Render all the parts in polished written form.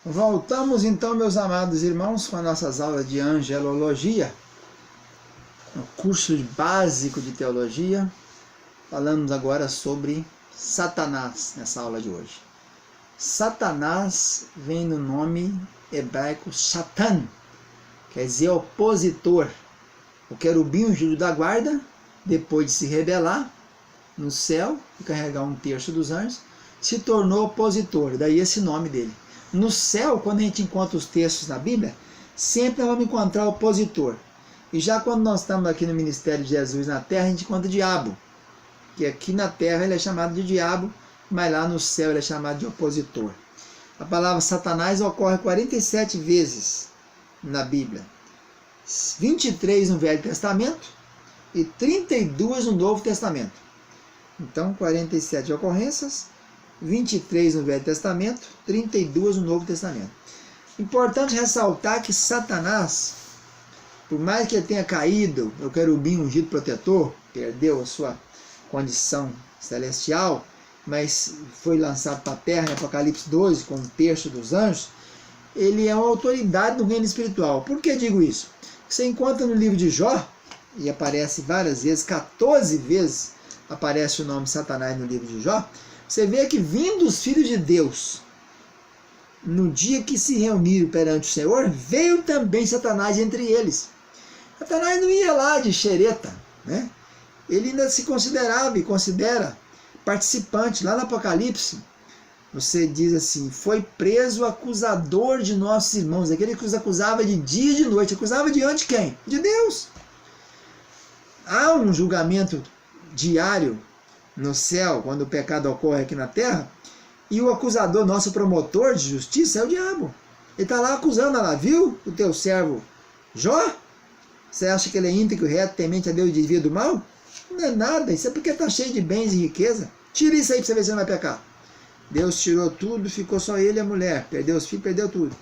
Voltamos então, meus amados irmãos, com as nossas aulas de angelologia, no curso básico de teologia. Falamos agora sobre Satanás nessa aula de hoje. Satanás vem do nome hebraico Satan, quer dizer opositor. O querubim ungido da guarda, depois de se rebelar no céu e carregar um terço dos anjos, se tornou opositor, daí esse nome dele. No céu, quando a gente encontra os textos na Bíblia, sempre nós vamos encontrar opositor. E já quando nós estamos aqui no ministério de Jesus na terra, a gente encontra o diabo. Que aqui na terra ele é chamado de diabo, mas lá no céu ele é chamado de opositor. A palavra Satanás ocorre 47 vezes na Bíblia. 23 no Velho Testamento e 32 no Novo Testamento. Então, 47 ocorrências, 23 no Velho Testamento, 32 no Novo Testamento. Importante ressaltar que Satanás, por mais que ele tenha caído, o querubim ungido protetor, perdeu a sua condição celestial, mas foi lançado para a terra em Apocalipse 12, com um terço dos anjos, ele é uma autoridade no reino espiritual. Por que digo isso? Você encontra no livro de Jó, e aparece várias vezes, 14 vezes aparece o nome Satanás no livro de Jó. Você vê que vindo os filhos de Deus, no dia que se reuniram perante o Senhor, veio também Satanás entre eles. Satanás não ia lá de xereta, né? Ele ainda se considerava e considera participante. Lá no Apocalipse, você diz assim: foi preso o acusador de nossos irmãos, aquele que os acusava de dia e de noite. Acusava diante de quem? De Deus. Há um julgamento diário no céu, quando o pecado ocorre aqui na terra, e o acusador, nosso promotor de justiça, é o diabo. Ele está lá acusando, lá, viu o teu servo Jó? Você acha que ele é íntegro, reto, temente a Deus e desvia do mal? Não é nada, isso é porque está cheio de bens e riqueza. Tira isso aí para você ver se não vai pecar. Deus tirou tudo, ficou só ele e a mulher, perdeu os filhos, perdeu tudo.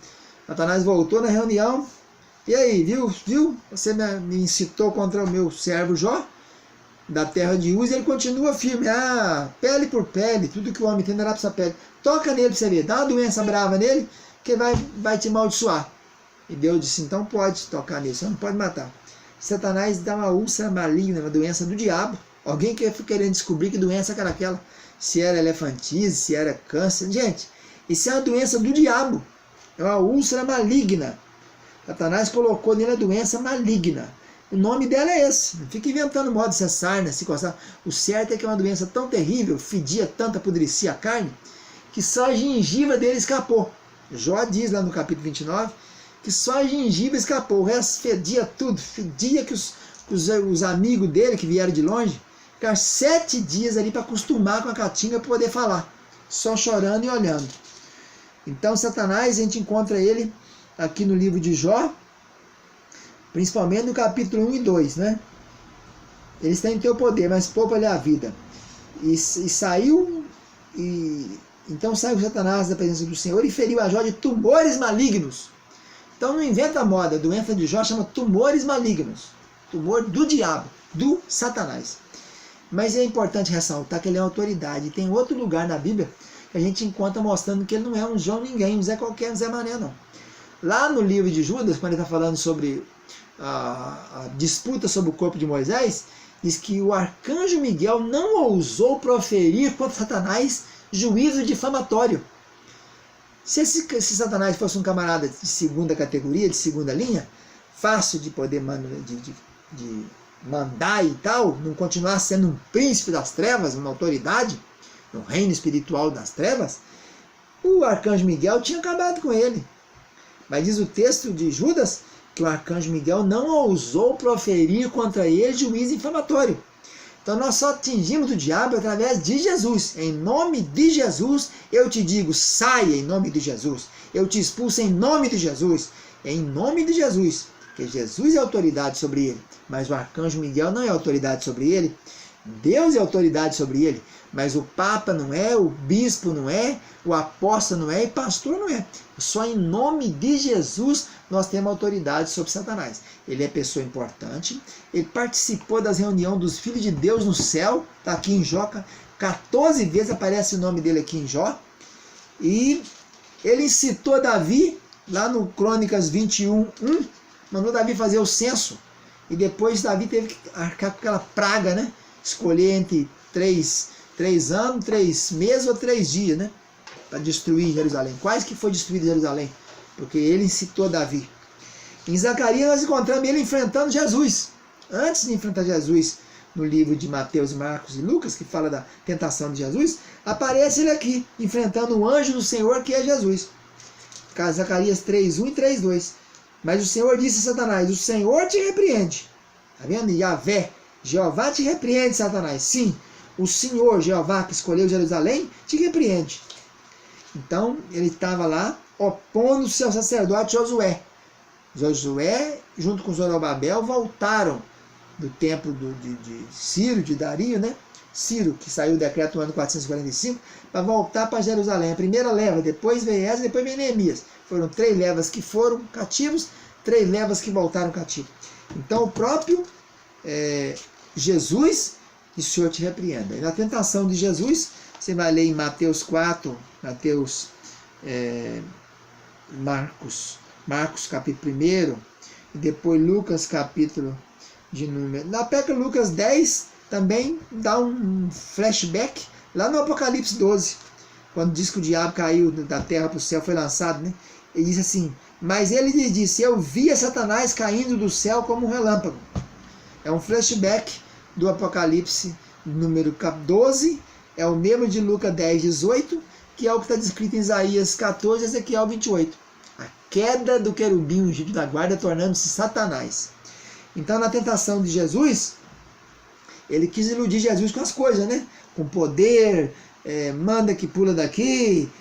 Satanás voltou na reunião, e aí, viu? Você me incitou contra o meu servo Jó, da terra de Uz, e ele continua firme. Pele por pele, tudo que o homem tem dará para essa pele. Toca nele para você ver, dá uma doença brava nele, que vai te amaldiçoar. E Deus disse: então pode tocar nele, você não pode matar. Satanás dá uma úlcera maligna, uma doença do diabo. Alguém que foi querendo descobrir que doença era aquela. Se era elefantise, se era câncer. Gente, isso é uma doença do diabo. É uma úlcera maligna. Satanás colocou nele a doença maligna. O nome dela é esse. Não fica inventando modo de ser sarna, se coçar. O certo é que é uma doença tão terrível, fedia tanto, apodrecia a carne, que só a gengiva dele escapou. Jó diz lá no capítulo 29 que só a gengiva escapou. O resto fedia tudo. Fedia que os amigos dele que vieram de longe ficaram 7 dias ali para acostumar com a caatinga para poder falar. Só chorando e olhando. Então Satanás, a gente encontra ele aqui no livro de Jó, principalmente no capítulo 1 e 2, né? Eles têm teu poder, mas poupa-lhe a vida. Então saiu Satanás da presença do Senhor e feriu a Jó de tumores malignos. Então não inventa moda, a doença de Jó chama tumores malignos. Tumor do diabo, do Satanás. Mas é importante ressaltar que ele é autoridade. Tem outro lugar na Bíblia que a gente encontra mostrando que ele não é um João ninguém, um Zé qualquer, um Zé Mané não. Lá no livro de Judas, quando ele está falando sobre a disputa sobre o corpo de Moisés, diz que o arcanjo Miguel não ousou proferir contra Satanás juízo difamatório. Se Satanás fosse um camarada de segunda categoria, de segunda linha, fácil de poder mandar e tal, não continuar sendo um príncipe das trevas, uma autoridade no reino espiritual das trevas, o arcanjo Miguel tinha acabado com ele. Mas diz o texto de Judas que o arcanjo Miguel não ousou proferir contra ele juízo infamatório. Então nós só atingimos o diabo através de Jesus. Em nome de Jesus, eu te digo, saia em nome de Jesus. Eu te expulso em nome de Jesus. Em nome de Jesus. Porque Jesus é autoridade sobre ele. Mas o arcanjo Miguel não é autoridade sobre ele. Deus é autoridade sobre ele. Mas o Papa não é, o Bispo não é, o Apóstolo não é e pastor não é. Só em nome de Jesus nós temos autoridade sobre Satanás. Ele é pessoa importante, ele participou das reuniões dos filhos de Deus no céu, está aqui em Jó, 14 vezes aparece o nome dele aqui em Jó, e Ele incitou Davi, lá no Crônicas 21:1, mandou Davi fazer o censo. E depois Davi teve que arcar com aquela praga, né? Escolher entre 3 anos, 3 meses ou 3 dias, né? Para destruir Jerusalém. Quase que foi destruída Jerusalém, porque ele incitou Davi. Em Zacarias nós encontramos ele enfrentando Jesus. Antes de enfrentar Jesus, no livro de Mateus, Marcos e Lucas, que fala da tentação de Jesus, aparece ele aqui, enfrentando o anjo do Senhor, que é Jesus. Zacarias 3:1 e 3:2. Mas o Senhor disse a Satanás: o Senhor te repreende. Está vendo? Yahvé, Jeová te repreende, Satanás. Sim, o Senhor, Jeová, que escolheu Jerusalém, te repreende. Então, ele estava lá opondo-se ao sacerdote Josué. Josué, junto com Zorobabel, voltaram do templo de Ciro, de Dario, né? Ciro, que saiu o decreto no ano 445, para voltar para Jerusalém. A primeira leva, depois veio Esdras, depois veio Neemias. Foram 3 levas que foram cativos, 3 levas que voltaram cativos. Então o próprio Jesus, que o Senhor te repreenda. E na tentação de Jesus, você vai ler em Mateus 4, Marcos capítulo 1, e depois Lucas capítulo de número. Na Peca Lucas 10 também dá um flashback lá no Apocalipse 12, quando diz que o diabo caiu da terra para o céu, foi lançado, né? Ele diz assim: mas ele lhe disse: eu via Satanás caindo do céu como um relâmpago. É um flashback do Apocalipse número 12, é o mesmo de Lucas 10:18, que é o que está descrito em Isaías 14 e Ezequiel 28. A queda do querubim ungido da guarda tornando-se Satanás. Então, na tentação de Jesus, ele quis iludir Jesus com as coisas, né? Com poder, manda que pula daqui,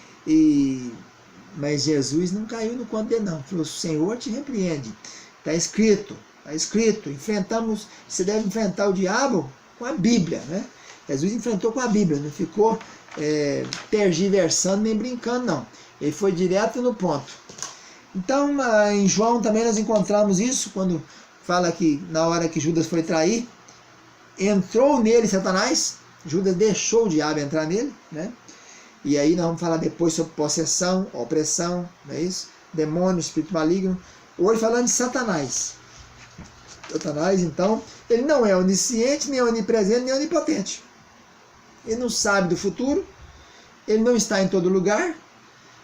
mas Jesus não caiu no conto dele, não. Falou: o Senhor te repreende. Está escrito, enfrentamos, você deve enfrentar o diabo com a Bíblia, né? Jesus enfrentou com a Bíblia, não ficou tergiversando nem brincando, não. Ele foi direto no ponto. Então, em João também nós encontramos isso, quando fala que na hora que Judas foi trair, entrou nele Satanás, Judas deixou o diabo entrar nele, né? E aí nós vamos falar depois sobre possessão, opressão, não é isso? Demônio, espírito maligno. Hoje falando de Satanás. Satanás, então, ele não é onisciente, nem onipresente, nem onipotente. Ele não sabe do futuro, ele não está em todo lugar,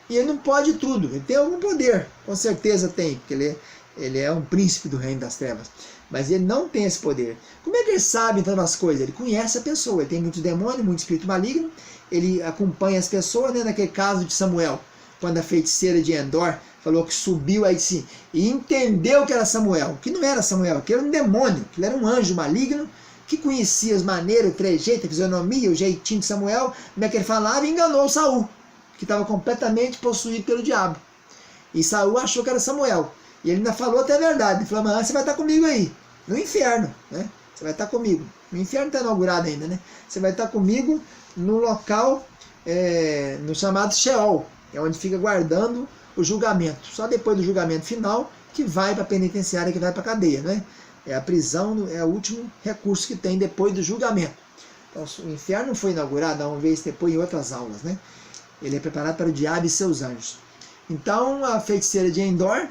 e ele não pode tudo. Ele tem algum poder, com certeza tem, porque ele é um príncipe do reino das trevas. Mas ele não tem esse poder. Como é que ele sabe então as coisas? Ele conhece a pessoa, ele tem muito demônio, muito espírito maligno, ele acompanha as pessoas, né? Naquele caso de Samuel, quando a feiticeira de Endor falou que subiu aí sim, e entendeu que era Samuel, que não era Samuel, que era um demônio, que ele era um anjo maligno, que conhecia as maneiras, o trejeito, a fisionomia, o jeitinho de Samuel, como é que ele falava, e enganou Saul, que estava completamente possuído pelo diabo. E Saul achou que era Samuel. E ele ainda falou até a verdade. Ele falou: mas você vai estar comigo aí, no inferno, né? Você vai estar comigo. O inferno está inaugurado ainda, né? Você vai estar comigo no local, no chamado Sheol, é onde fica guardando o julgamento. Só depois do julgamento final que vai para a penitenciária, que vai para a cadeia, né? É a prisão, é o último recurso que tem depois do julgamento. Então, o inferno não foi inaugurado, vamos ver isso depois em outras aulas, né? Ele é preparado para o diabo e seus anjos. Então, a feiticeira de Endor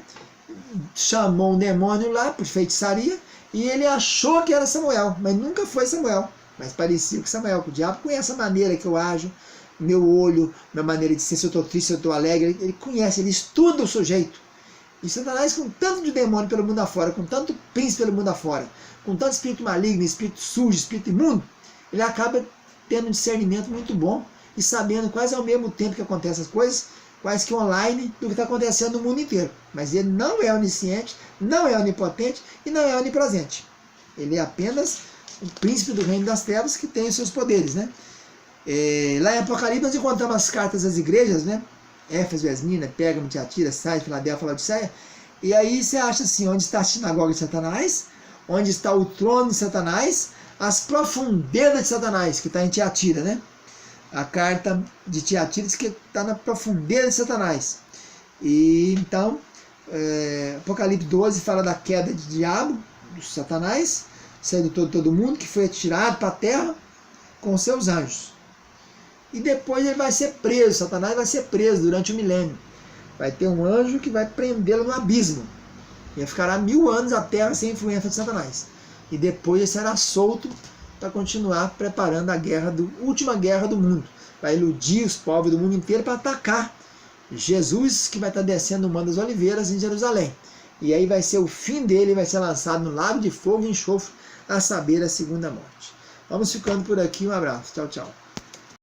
chamou um demônio lá por feitiçaria e ele achou que era Samuel, mas nunca foi Samuel, mas parecia que Samuel, que o diabo conhece a maneira que eu ajo, meu olho, minha maneira de ser, se eu estou triste, se eu estou alegre, ele conhece, ele estuda o sujeito. E Satanás, com tanto de demônio pelo mundo afora, com tanto príncipe pelo mundo afora, com tanto espírito maligno, espírito sujo, espírito imundo, ele acaba tendo um discernimento muito bom e sabendo quase ao mesmo tempo que acontecem as coisas, quase que online, do que está acontecendo no mundo inteiro. Mas ele não é onisciente, não é onipotente e não é onipresente. Ele é apenas o príncipe do reino das trevas que tem os seus poderes, né? Lá em Apocalipse nós encontramos as cartas das igrejas, né? Éfeso, Esmirna, Pérgamo, Tiatira, Sardes, Filadélfia, Laodiceia. E aí você acha assim: onde está a sinagoga de Satanás? Onde está o trono de Satanás? As profundezas de Satanás, que está em Tiatira, né? A carta de Tiatira diz que está na profundeza de Satanás. E então, Apocalipse 12 fala da queda de diabo, do Satanás, sedutor de todo mundo, que foi atirado para a terra com seus anjos. E depois ele vai ser preso, Satanás vai ser preso durante o milênio. Vai ter um anjo que vai prendê-lo no abismo. E ficará 1000 anos a terra sem influência de Satanás. E depois ele será solto para continuar preparando a última guerra do mundo. Vai iludir os povos do mundo inteiro para atacar Jesus, que vai estar descendo o Monte das Oliveiras em Jerusalém. E aí vai ser o fim dele, vai ser lançado no lago de fogo e enxofre, a saber, a segunda morte. Vamos ficando por aqui, um abraço, tchau, tchau.